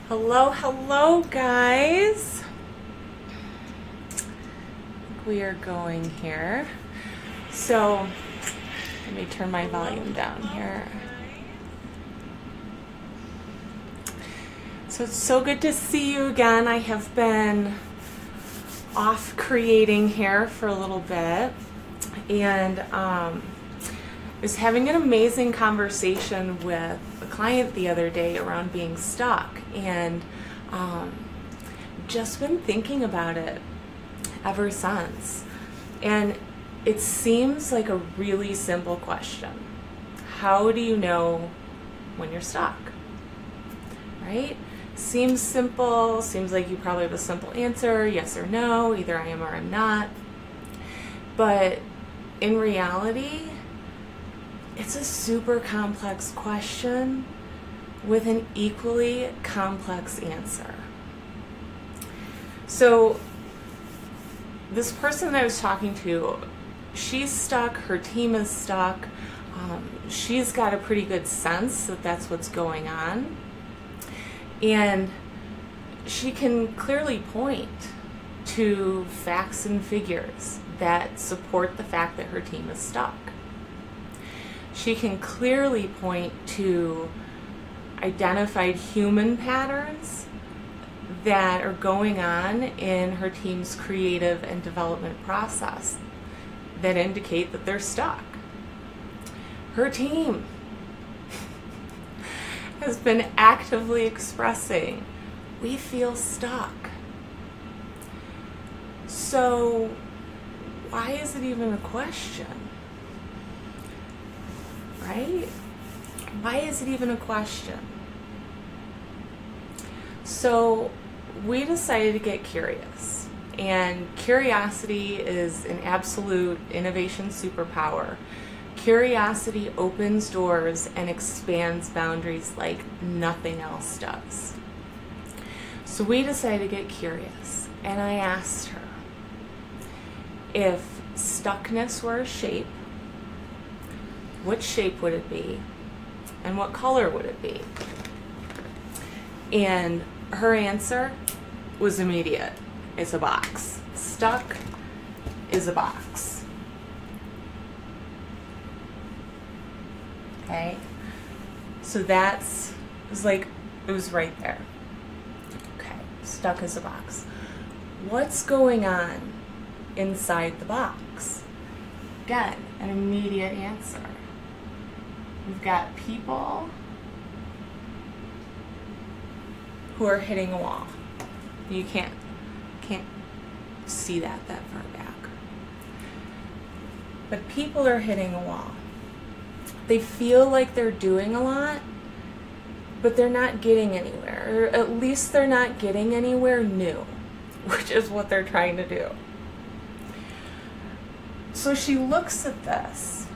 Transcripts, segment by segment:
Hello, hello, guys. We are going here. So, let me turn my volume down here. So, it's so good to see you again. I have been off creating here for a little bit, and I was having an amazing conversation with a client the other day around being stuck, and just been thinking about it ever since. And it seems like a really simple question. How do you know when you're stuck? Right? Seems simple, seems like you probably have a simple answer, yes or no, either I am or I'm not. But in reality, it's a super complex question with an equally complex answer. So this person that I was talking to, she's stuck, her team is stuck. She's got a pretty good sense that that's what's going on. And she can clearly point to facts and figures that support the fact that her team is stuck. She can clearly point to identified human patterns that are going on in her team's creative and development process that indicate that they're stuck. Her team has been actively expressing, we feel stuck. So why is it even a question? Right? Why is it even a question? So we decided to get curious, and curiosity is an absolute innovation superpower. Curiosity opens doors and expands boundaries like nothing else does. So we decided to get curious, and I asked her if stuckness were a shape, what shape would it be, and what color would it be? And her answer was immediate. It's a box. Stuck is a box. Okay? So it was right there. Okay, stuck is a box. What's going on inside the box? Again, an immediate answer. We've got people who are hitting a wall. You can't see that far back. But people are hitting a wall. They feel like they're doing a lot, but they're not getting anywhere. Or at least they're not getting anywhere new, which is what they're trying to do. So she looks at this,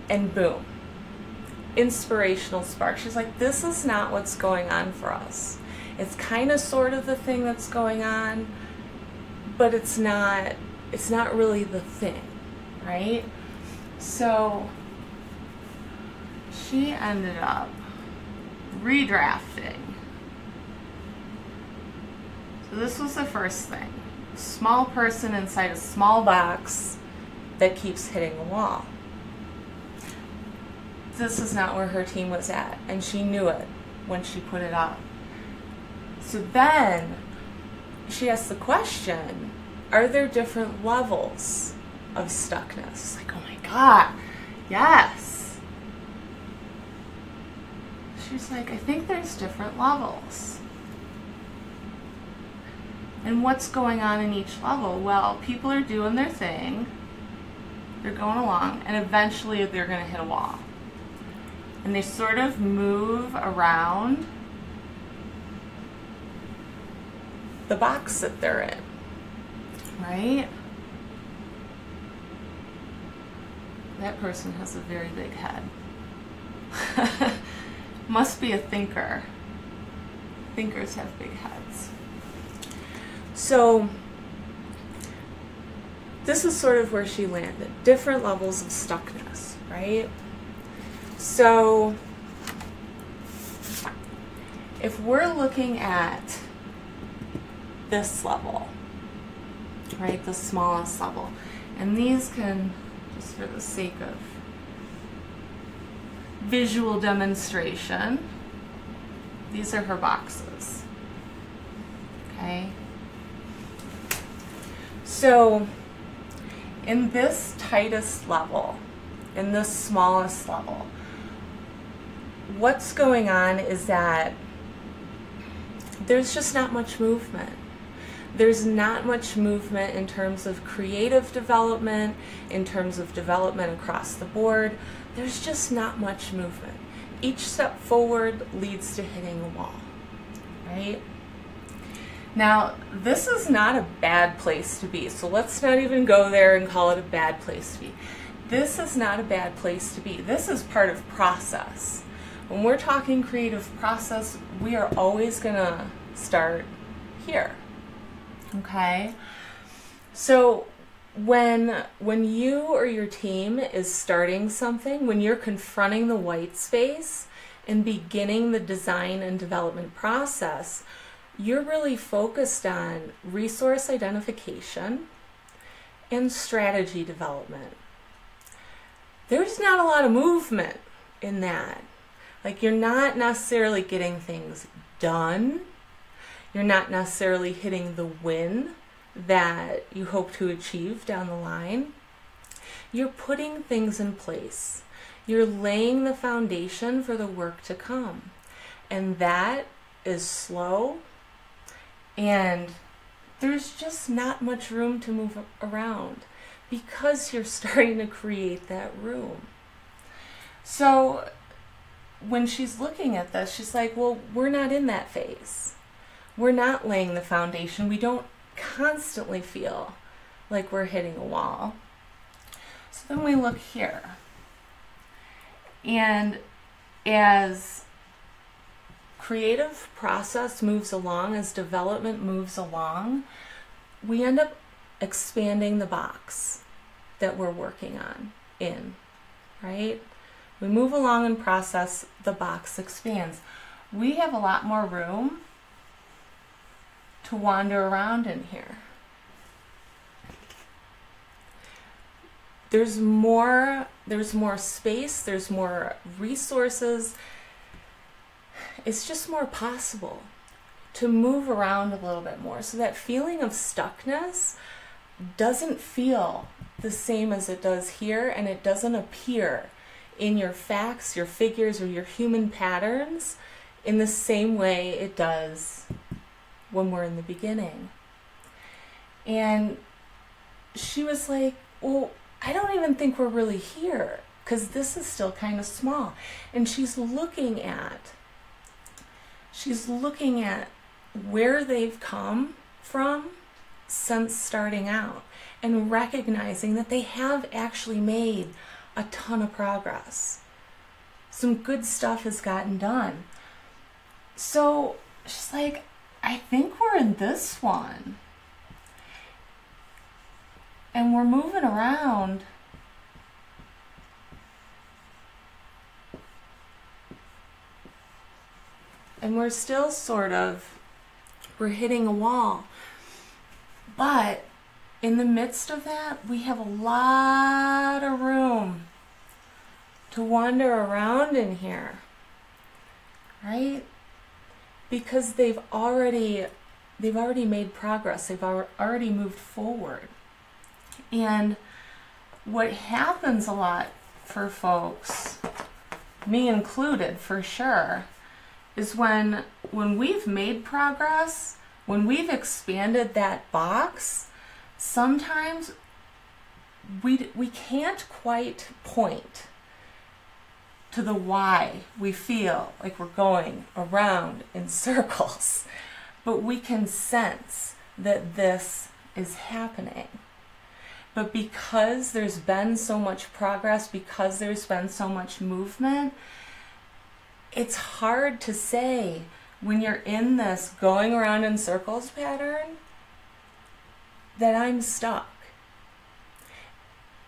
and boom, inspirational spark. She's like, this is not what's going on for us. It's kind of sort of the thing that's going on, but it's not really the thing, right? So she ended up redrafting. So this was the first thing. Small person inside a small box that keeps hitting a wall. This is not where her team was at, and she knew it when she put it up. So then she asked the question, are there different levels of stuckness? Like, oh my God, yes. She's like, I think there's different levels. And what's going on in each level? Well, people are doing their thing, they're going along, and eventually they're going to hit a wall. And they sort of move around the box that they're in, right? That person has a very big head. Must be a thinker. Thinkers have big heads. So this is sort of where she landed. Different levels of stuckness, right? So if we're looking at this level, right, the smallest level, and these can, just for the sake of visual demonstration, these are her boxes. Okay? So, in this tightest level, in this smallest level, what's going on is that there's just not much movement. There's not much movement in terms of creative development, in terms of development across the board. There's just not much movement. Each step forward leads to hitting a wall, right? Now, this is not a bad place to be, so let's not even go there and call it a bad place to be. This is not a bad place to be. This is part of process. When we're talking creative process, we are always going to start here, okay? So when you or your team is starting something, when you're confronting the white space and beginning the design and development process, you're really focused on resource identification and strategy development. There's not a lot of movement in that. Like, you're not necessarily getting things done. You're not necessarily hitting the win that you hope to achieve down the line. You're putting things in place. You're laying the foundation for the work to come. And that is slow, and there's just not much room to move around because you're starting to create that room. So when she's looking at this, she's like, well, we're not in that phase. We're not laying the foundation. We don't constantly feel like we're hitting a wall. So then we look here. And as creative process moves along, as development moves along, we end up expanding the box that we're working on in, right? We move along in process, the box expands. We have a lot more room to wander around in here. There's more space, there's more resources. It's just more possible to move around a little bit more. So that feeling of stuckness doesn't feel the same as it does here, and it doesn't appear in your facts, your figures, or your human patterns in the same way it does when we're in the beginning. And she was like, well, I don't even think we're really here because this is still kind of small. And she's looking at where they've come from since starting out and recognizing that they have actually made a ton of progress. Some good stuff has gotten done. So she's like, I think we're in this one. And we're moving around. And we're still we're hitting a wall. But in the midst of that, we have a lot of room to wander around in here, right? Because they've already made progress. They've already moved forward. And what happens a lot for folks, me included for sure, is when we've made progress, when we've expanded that box, sometimes we can't quite point to the why we feel like we're going around in circles, but we can sense that this is happening. But because there's been so much progress, because there's been so much movement, it's hard to say when you're in this going around in circles pattern that I'm stuck.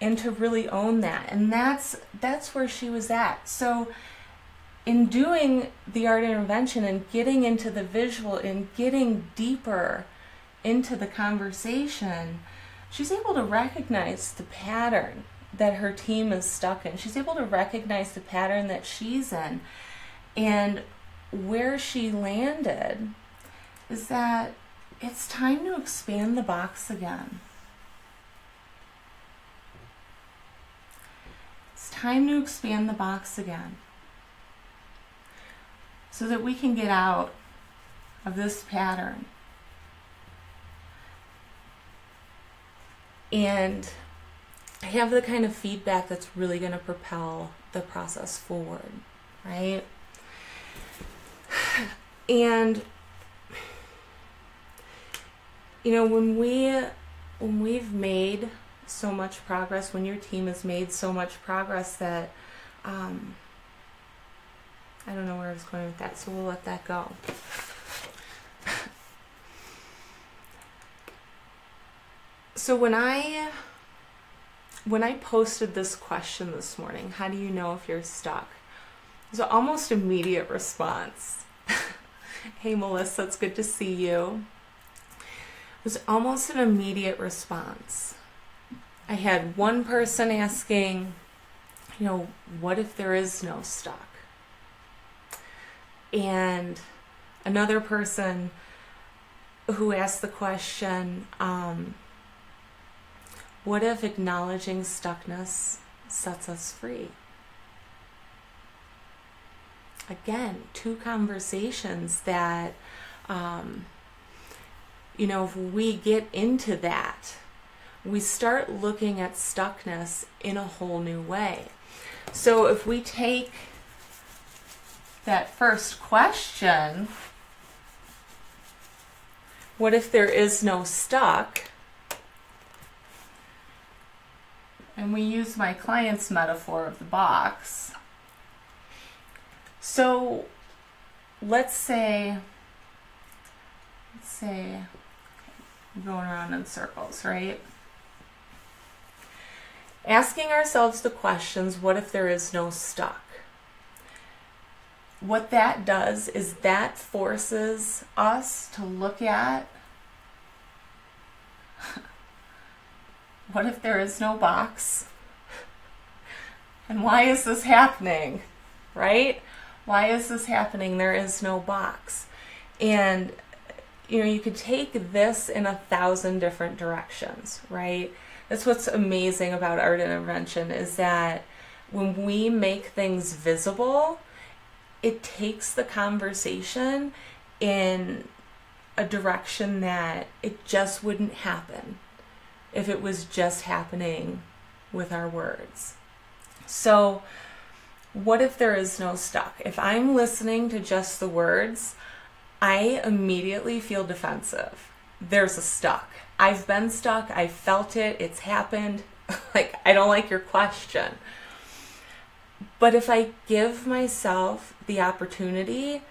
And to really own that. And that's where she was at. So in doing the art intervention and getting into the visual and getting deeper into the conversation, she's able to recognize the pattern that her team is stuck in. She's able to recognize the pattern that she's in. And where she landed is that it's time to expand the box again. It's time to expand the box again so that we can get out of this pattern and have the kind of feedback that's really going to propel the process forward, right? And you know, when we've made so much progress, when your team has made so much progress that I don't know where I was going with that, so we'll let that go. So when I posted this question this morning, how do you know if you're stuck? It was an almost immediate response. Hey Melissa, it's good to see you. It was almost an immediate response. I had one person asking, you know, what if there is no stuck? And another person who asked the question, what if acknowledging stuckness sets us free? Again, two conversations that, you know, if we get into that, we start looking at stuckness in a whole new way. So if we take that first question, what if there is no stuck? And we use my client's metaphor of the box. So let's say I'm going around in circles, right? Asking ourselves the questions, what if there is no stuck? What that does is that forces us to look at what if there is no box? And why is this happening? Right? Why is this happening? There is no box. And you know, you could take this in 1,000 different directions, right? That's what's amazing about art intervention, is that when we make things visible, it takes the conversation in a direction that it just wouldn't happen if it was just happening with our words. So what if there is no stuck? If I'm listening to just the words, I immediately feel defensive. There's a stuck. I've been stuck. I felt it. It's happened. Like, I don't like your question. But if I give myself the opportunity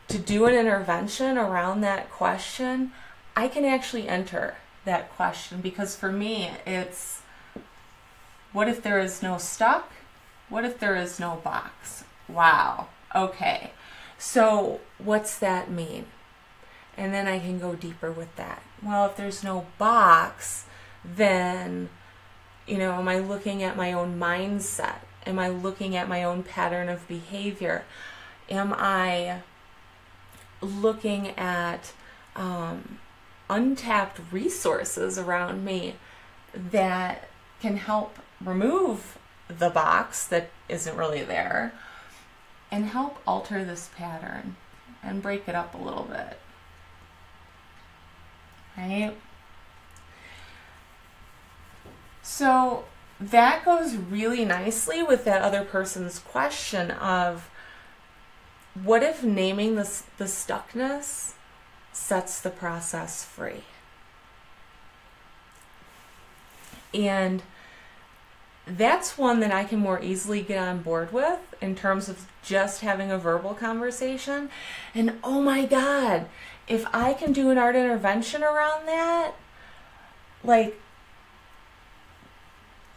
to do an intervention around that question, I can actually enter that question. Because for me, it's, what if there is no stuck? What if there is no box? Wow. Okay. So what's that mean? And then I can go deeper with that. Well, if there's no box, then, you know, am I looking at my own mindset? Am I looking at my own pattern of behavior? Am I looking at untapped resources around me that can help remove the box that isn't really there and help alter this pattern and break it up a little bit? Right? So that goes really nicely with that other person's question of, what if naming the stuckness sets the process free? And that's one that I can more easily get on board with in terms of just having a verbal conversation. And oh my God, if I can do an art intervention around that, like,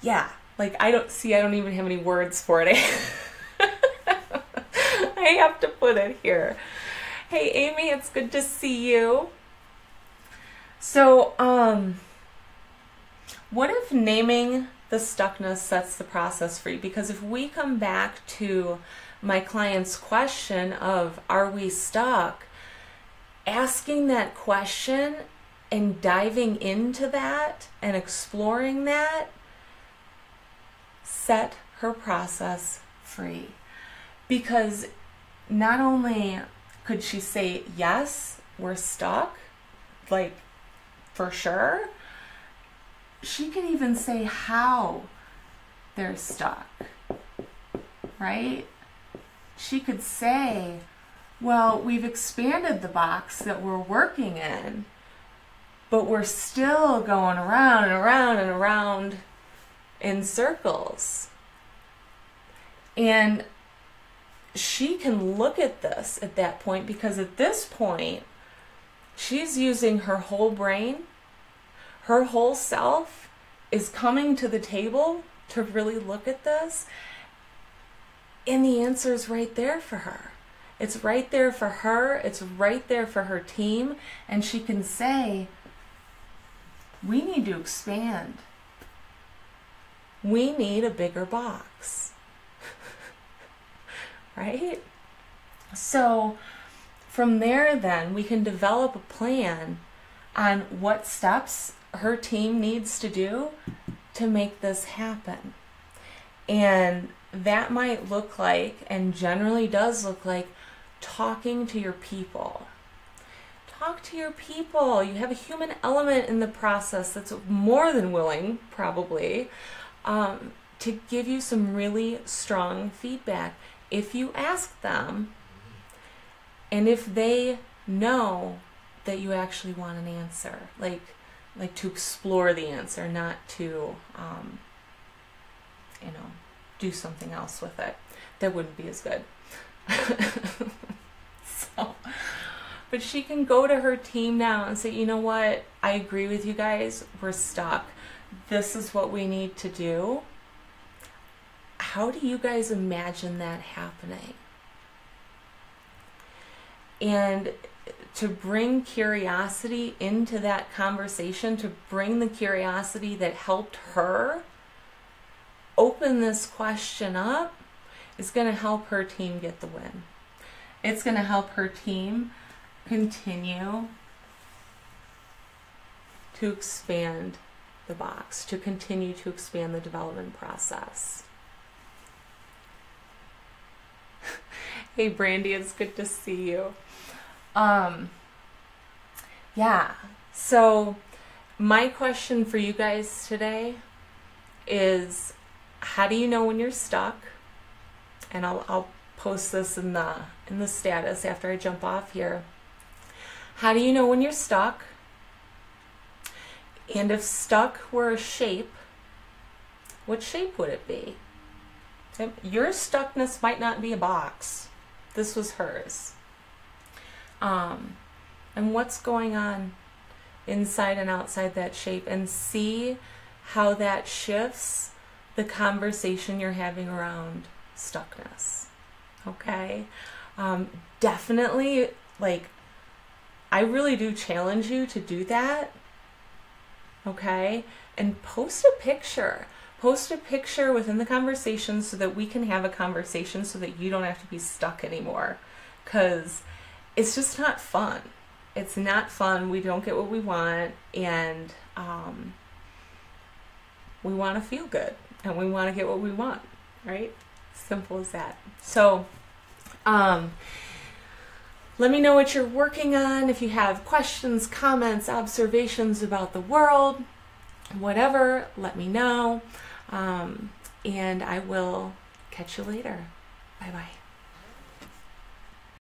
yeah, like I don't even have any words for it. I have to put it here. Hey, Amy, it's good to see you. So, what if naming the stuckness sets the process free? Because if we come back to my client's question of, are we stuck? Asking that question and diving into that and exploring that set her process free. Because not only could she say, yes, we're stuck, like for sure, she can even say how they're stuck, right? She could say, well, we've expanded the box that we're working in, but we're still going around and around and around in circles. And she can look at this at that point, because at this point, she's using her whole brain. Her whole self is coming to the table to really look at this. And the answer is right there for her. It's right there for her. It's right there for her team. And she can say, we need to expand. We need a bigger box. Right? So from there, then, we can develop a plan on what steps her team needs to do to make this happen. And that might look like, and generally does look like, talking to your people. Talk to your people. You have a human element in the process that's more than willing, probably, to give you some really strong feedback if you ask them, and if they know that you actually want an answer, like to explore the answer, not to do something else with it. That wouldn't be as good. But she can go to her team now and say, you know what, I agree with you guys, we're stuck. This is what we need to do. How do you guys imagine that happening? And to bring curiosity into that conversation, to bring the curiosity that helped her open this question up, is going to help her team get the win. It's going to help her team continue to expand the box, to continue to expand the development process. Hey Brandy, it's good to see you. Yeah, so my question for you guys today is, how do you know when you're stuck? And I'll post this in the status after I jump off here. How do you know when you're stuck? And if stuck were a shape, what shape would it be? Your stuckness might not be a box. This was hers. And what's going on inside and outside that shape, and see how that shifts the conversation you're having around stuckness. Okay? Definitely, I really do challenge you to do that. Okay? And post a picture. Post a picture within the conversation so that we can have a conversation, so that you don't have to be stuck anymore. Because it's just not fun. It's not fun. We don't get what we want, and we want to feel good, and we want to get what we want, right? Simple as that. So let me know what you're working on. If you have questions, comments, observations about the world, whatever, let me know. And I will catch you later. Bye-bye.